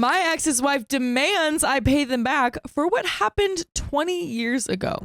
My ex's wife demands I pay them back for what happened 20 years ago.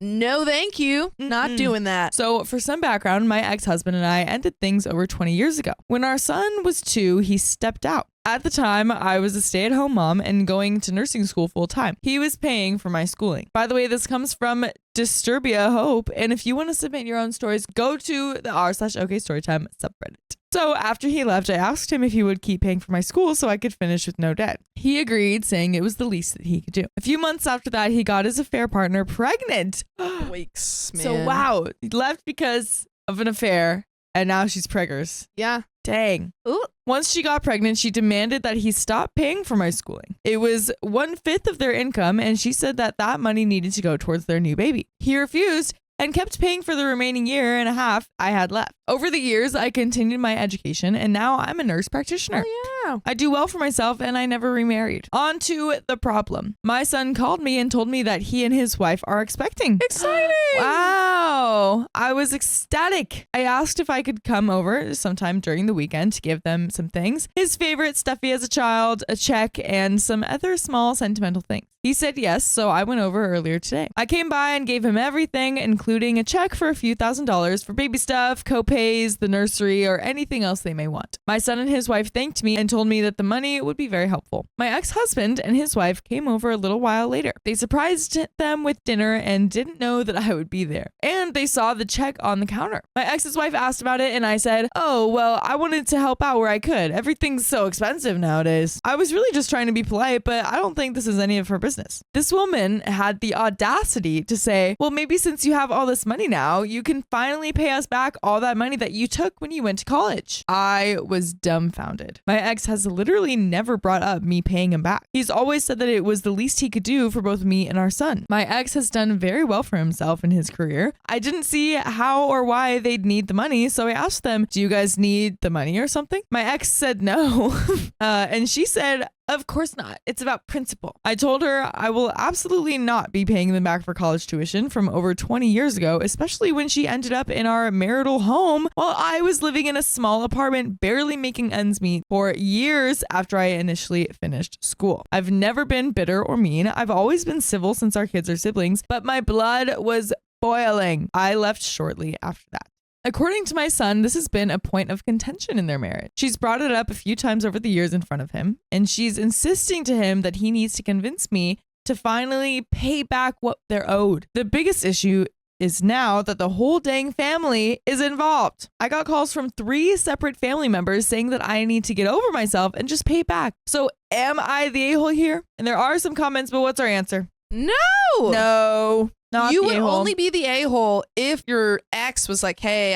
No, thank you. Not doing that. So for some background, my ex-husband and I ended things over 20 years ago. When our son was 2, he stepped out. At the time, I was a stay-at-home mom and going to nursing school full time. He was paying for my schooling. By the way, this comes from Disturbia Hope. And if you want to submit your own stories, go to the r/OKStorytime subreddit. So after he left, I asked him if he would keep paying for my school so I could finish with no debt. He agreed, saying it was the least that he could do. A few months after that, he got his affair partner pregnant. Weeks, man. So wow, he left because of an affair and now she's preggers. Yeah. Dang. Ooh. Once she got pregnant, she demanded that he stop paying for my schooling. It was 1/5 of their income, and she said that that money needed to go towards their new baby. He refused and kept paying for the remaining year and a half I had left. Over the years, I continued my education, and now I'm a nurse practitioner. Oh, yeah. I do well for myself, and I never remarried. On to the problem. My son called me and told me that he and his wife are expecting. Exciting. Wow. I was ecstatic. I asked if I could come over sometime during the weekend to give them some things. His favorite stuffy as a child, a check, and some other small sentimental things. He said yes, so I went over earlier today. I came by and gave him everything, including a check for a few $1,000s for baby stuff, co-pays, the nursery, or anything else they may want. My son and his wife thanked me and told me that the money would be very helpful. My ex-husband and his wife came over a little while later. They surprised them with dinner and didn't know that I would be there. And they saw the check on the counter. My ex's wife asked about it and I said, "Oh, well, I wanted to help out where I could. Everything's so expensive nowadays." I was really just trying to be polite, but I don't think this is any of her business. This woman had the audacity to say, "Well, maybe since you have all this money now, you can finally pay us back all that money that you took when you went to college." I was dumbfounded. My ex has literally never brought up me paying him back. He's always said that it was the least he could do for both me and our son. My ex has done very well for himself in his career. I didn't see how or why they'd need the money, so I asked them, "Do you guys need the money or something?" My ex said no, and she said, "Of course not. It's about principle." I told her I will absolutely not be paying them back for college tuition from over 20 years ago, especially when she ended up in our marital home while I was living in a small apartment, barely making ends meet for years after I initially finished school. I've never been bitter or mean. I've always been civil since our kids are siblings, but my blood was boiling. I left shortly after that. According to my son, this has been a point of contention in their marriage. She's brought it up a few times over the years in front of him, and she's insisting to him that he needs to convince me to finally pay back what they're owed. The biggest issue is now that the whole dang family is involved. I got calls from 3 separate family members saying that I need to get over myself and just pay back. So am I the a-hole here? And there are some comments, but what's our answer? No. No. Not You the would a-hole. only be the a-hole if your ex was like, "Hey,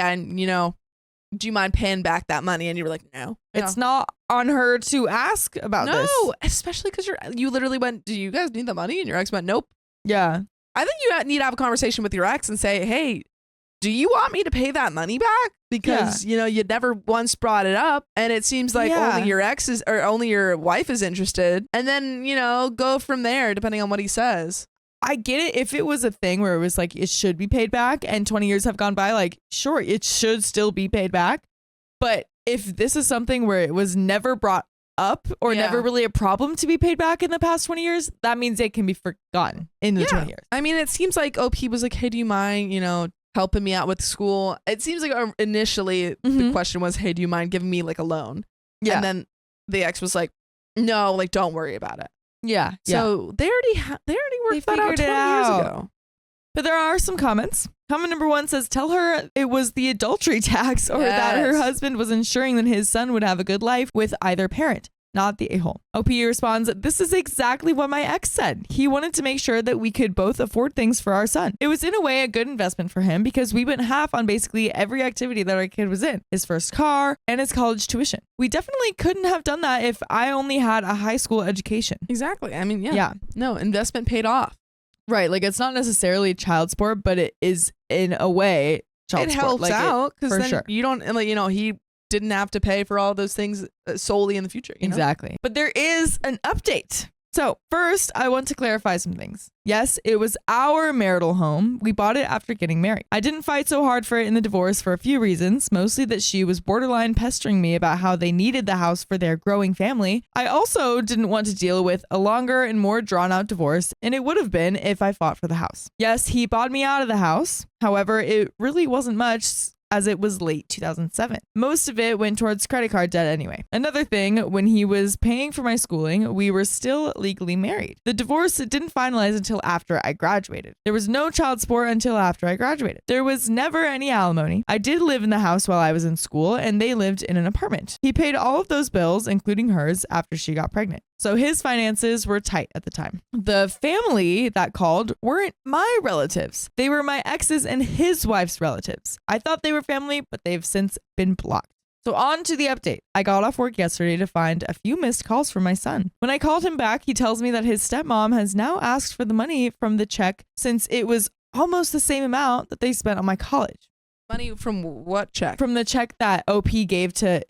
do you mind paying back that money?" And you were like, "No." It's not on her to ask about this. No, especially because you literally went, "Do you guys need the money?" And your ex went, "Nope." Yeah. I think you need to have a conversation with your ex and say, "Hey, do you want me to pay that money back?" Because, you never once brought it up. And it seems like only your ex is, or only your wife is interested. And then, go from there, depending on what he says. I get it if it was a thing where it was like it should be paid back and 20 years have gone by, like, sure, it should still be paid back. But if this is something where it was never brought up or never really a problem to be paid back in the past 20 years, that means it can be forgotten in the 20 years. I mean, it seems like OP was like, "Hey, do you mind, helping me out with school?" It seems like initially the question was, "Hey, do you mind giving me like a loan?" Yeah. And then the ex was like, "No, like, don't worry about it." Yeah. So they already worked that out 20 years ago. But there are some comments. Comment number 1 says, "Tell her it was the adultery tax or that her husband was ensuring that his son would have a good life with either parent, not the a-hole." OP responds, "This is exactly what my ex said. He wanted to make sure that we could both afford things for our son. It was in a way a good investment for him because we went half on basically every activity that our kid was in, his first car and his college tuition. We definitely couldn't have done that if I only had a high school education." Exactly. I mean, yeah. No, investment paid off. Right. Like, it's not necessarily child support, but it is in a way child it support. Helps like out because then sure. you don't, he didn't have to pay for all those things solely in the future. Exactly. But there is an update. So first, I want to clarify some things. Yes, it was our marital home. We bought it after getting married. I didn't fight so hard for it in the divorce for a few reasons, mostly that she was borderline pestering me about how they needed the house for their growing family. I also didn't want to deal with a longer and more drawn out divorce, and it would have been if I fought for the house. Yes, he bought me out of the house. However, it really wasn't much, as it was late 2007. Most of it went towards credit card debt anyway. Another thing, when he was paying for my schooling, we were still legally married. The divorce didn't finalize until after I graduated. There was no child support until after I graduated. There was never any alimony. I did live in the house while I was in school, and they lived in an apartment. He paid all of those bills, including hers, after she got pregnant. So his finances were tight at the time. The family that called weren't my relatives. They were my ex's and his wife's relatives. I thought they were family, but they've since been blocked. So on to the update. I got off work yesterday to find a few missed calls from my son. When I called him back, he tells me that his stepmom has now asked for the money from the check since it was almost the same amount that they spent on my college. Money from what check? From the check that OP gave to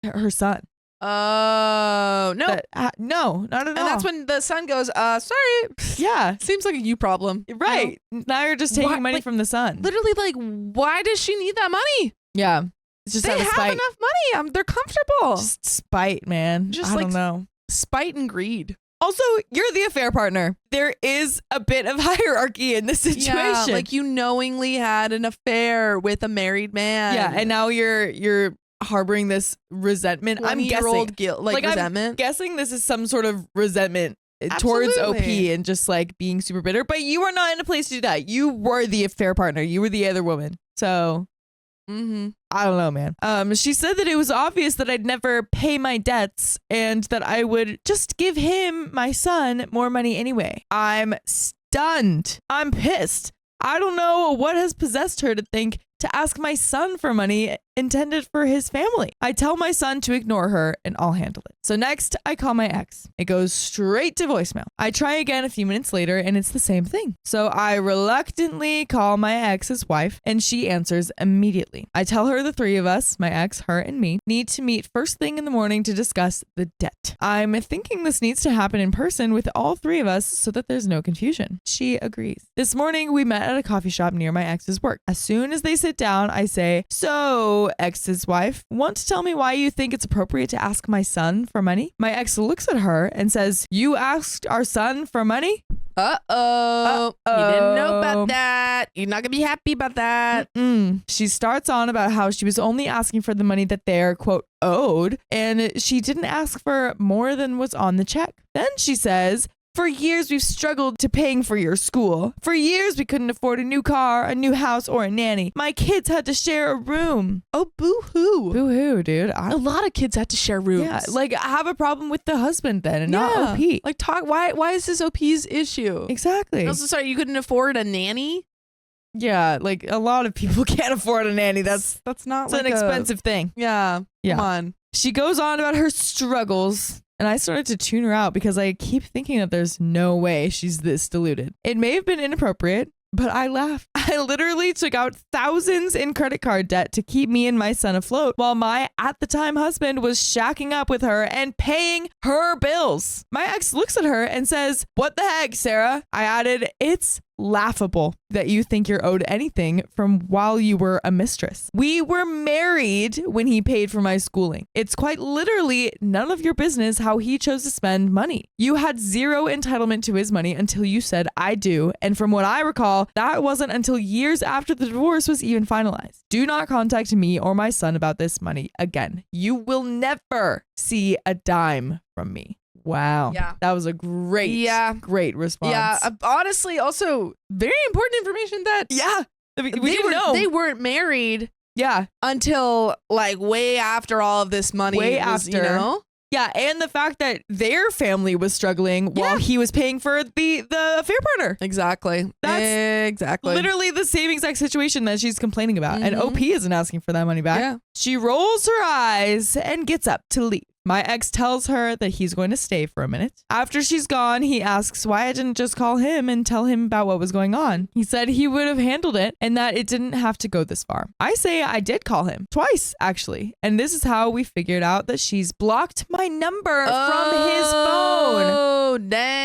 her son. Oh, no. No, not at all. And that's when the son goes, sorry. Yeah. Seems like a you problem. Right. You know? Now you're just taking money from the son. Literally, like, why does she need that money? Yeah. It's just they have spite. enough money. They're comfortable. Just spite, man. Just I don't know. Spite and greed. Also, you're the affair partner. There is a bit of hierarchy in this situation. Yeah, like you knowingly had an affair with a married man. Yeah, and now you're harboring this resentment. I'm guessing guilt, like resentment. I'm guessing this is some sort of resentment towards OP and just like being super bitter. But you are not in a place to do that. You were the affair partner. You were the other woman. So I don't know, man. She said that it was obvious that I'd never pay my debts and that I would just give him, my son, more money anyway. I'm stunned. I'm pissed. I don't know what has possessed her to think to ask my son for money intended for his family. I tell my son to ignore her and I'll handle it. So next, I call my ex. It goes straight to voicemail. I try again a few minutes later and it's the same thing. So I reluctantly call my ex's wife and she answers immediately. I tell her the three of us, my ex, her, and me, need to meet first thing in the morning to discuss the debt. I'm thinking this needs to happen in person with all three of us so that there's no confusion. She agrees. This morning, we met at a coffee shop near my ex's work. As soon as they sit down, I say, "So, ex's wife, want to tell me why you think it's appropriate to ask my son for money?" My ex looks at her and says, "You asked our son for money?" Uh-oh. You didn't know about that. You're not gonna be happy about that. She starts on about how she was only asking for the money that they're, quote, owed, and she didn't ask for more than was on the check. Then she says, "For years, we've struggled to paying for your school. For years, we couldn't afford a new car, a new house, or a nanny. My kids had to share a room." Oh, boo-hoo. Boo-hoo, dude. A lot of kids had to share rooms. Yeah, like have a problem with the husband then and not OP. Like talk. Why is this OP's issue? Exactly. Also, sorry, you couldn't afford a nanny? Yeah, like a lot of people can't afford a nanny. That's not like an expensive thing. Yeah. Come on. She goes on about her struggles. And I started to tune her out because I keep thinking that there's no way she's this deluded. It may have been inappropriate, but I laughed. I literally took out thousands in credit card debt to keep me and my son afloat while my, at the time, husband was shacking up with her and paying her bills. My ex looks at her and says, "What the heck, Sarah?" I added, "It's laughable that you think you're owed anything from while you were a mistress. We were married when he paid for my schooling. It's quite literally none of your business how he chose to spend money. You had zero entitlement to his money until you said, 'I do.' And from what I recall, that wasn't until years after the divorce was even finalized. Do not contact me or my son about this money again. You will never see a dime from me." Wow. Yeah. That was a great response. Yeah. Honestly, also very important information that we didn't know. They weren't married. Yeah. Until like way after all of this money was, you know? Yeah, and the fact that their family was struggling while he was paying for the affair partner. Exactly. That's literally the same exact situation that she's complaining about. And OP isn't asking for that money back. Yeah. She rolls her eyes and gets up to leave. My ex tells her that he's going to stay for a minute. After she's gone, he asks why I didn't just call him and tell him about what was going on. He said he would have handled it and that it didn't have to go this far. I say I did call him twice, actually. And this is how we figured out that she's blocked my number from his phone. Oh, dang.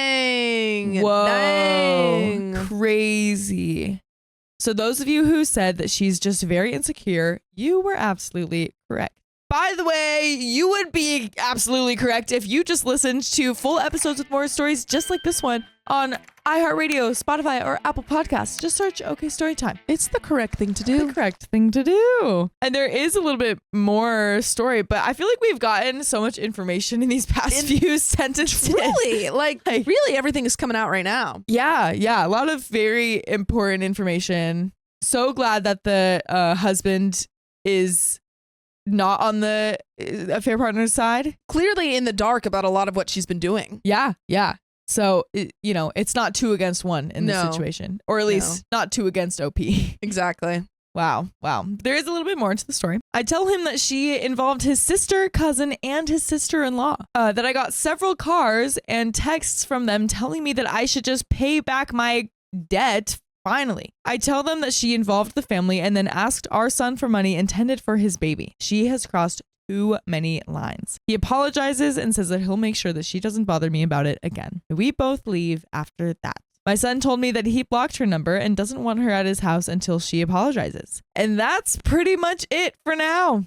So those of you who said that she's just very insecure, you were absolutely correct. By the way, you would be absolutely correct if you just listened to full episodes with more stories just like this one on iHeartRadio, Spotify, or Apple Podcasts. Just search OK Storytime. It's the correct thing to do. The correct thing to do. And there is a little bit more story, but I feel like we've gotten so much information in these past few sentences. Really? Like, really everything is coming out right now. Yeah. A lot of very important information. So glad that the husband is not on the affair partner's side. Clearly in the dark about a lot of what she's been doing. Yeah. So, it's not 2 against 1 in this situation, or at least not 2 against OP. Exactly. Wow. There is a little bit more to the story. I tell him that she involved his sister, cousin, and his sister-in-law. That I got several cars and texts from them telling me that I should just pay back my debt. Finally, I tell them that she involved the family and then asked our son for money intended for his baby. She has crossed too many lines. He apologizes and says that he'll make sure that she doesn't bother me about it again. We both leave after that. My son told me that he blocked her number and doesn't want her at his house until she apologizes. And that's pretty much it for now.